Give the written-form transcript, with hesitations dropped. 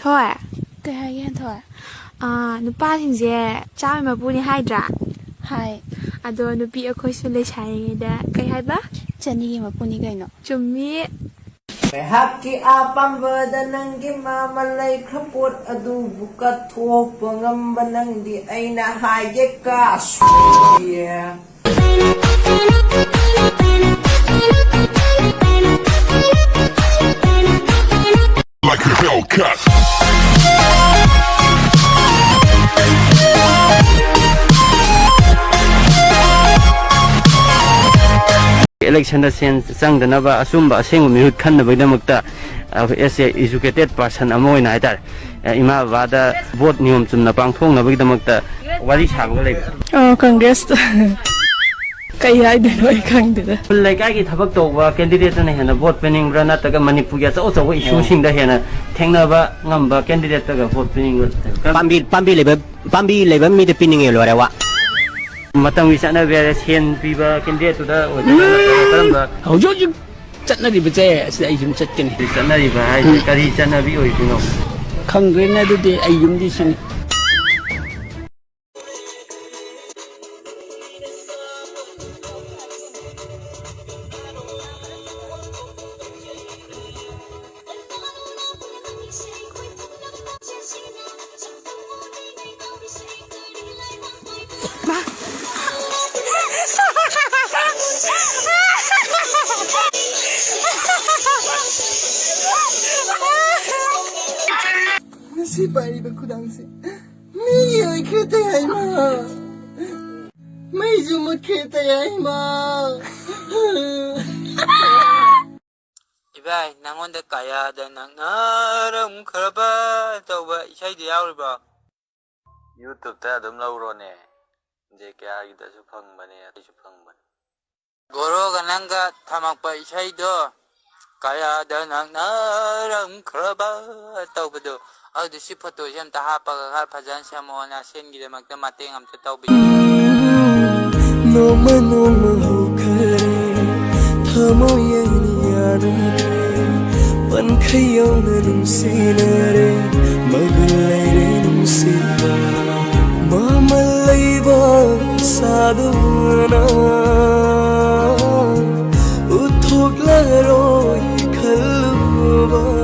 ꯊꯣꯏ ꯀꯩ ꯍꯥꯏꯒꯦ ꯍꯟꯊꯣꯏ ꯅꯨꯄꯥꯁꯤꯡꯁꯦ ꯆꯥꯝꯃꯩ ꯃꯄꯨꯅꯤ ꯍꯥꯏꯗ꯭ꯔꯥ ꯍꯥꯏ ꯑꯗꯣ ꯅꯨꯄꯤ ꯑꯩꯈꯣꯏꯁꯨ ꯂꯩꯁꯥꯔꯤꯉꯩꯗ ꯀꯩ ꯍꯥꯏꯕ ꯆꯅꯤꯒꯤ ꯃꯄꯨꯅꯤ ꯀꯩꯅꯣ ꯆꯨꯝꯃꯤ ꯉꯥꯏꯍꯥꯛꯀꯤ ꯑꯄꯥꯝꯕꯗ ꯅꯪꯒꯤ ꯃꯥꯃ ꯂꯩꯈ꯭ꯔ ꯄꯣꯠ ꯑꯗꯨꯕꯨ ꯀꯠꯊꯣꯛꯄ ꯉꯝꯕ ꯅꯪꯗꯤ ꯑꯩꯅ ꯍꯥꯏꯒꯦ ꯀꯥꯁꯨꯌꯦ Like a Hellcat. Election sen changdanaba asumba asengba mihut khannabagidamukta as a educated person ama oina haidar ima bada vote niyom chumna pangthongnabagidamukta wari sagba leba congress kai haideno ai khangdeda laikai thabak tawba candidate na hena vote pinning bra nataga manipur ya chaw chaw issue sing da hena thengnaba ngamba candidate ta ga vote pinning pambi leba mi de pinning e lore wa matang wi chana be sen piba candidate to da karamba haujo chatna di beche asi ai jum chatkeni chana ri ba ai kari chana bi oi bino khangre du de ai jum di sin Nasi pari ba kudang si mi oi khete ai ma mai ju mut khete ai ma Ibai nangonda kaya da nang naram kharaba tawba isai da yauriba YouTube ta adum laurone je kya gida su phangmane ati su phangmane Goro ga nanga thamakpa isai do kaya da nang naram kharaba tawba do adu si photo jam ta hapa ga phajan samona sen gi da makta mateng am ta tawbi Noma noma hokare thamo yani yanare pan khayau na nungsinare magalai re nungsiba mamalaiba saduna uthok laroi khalba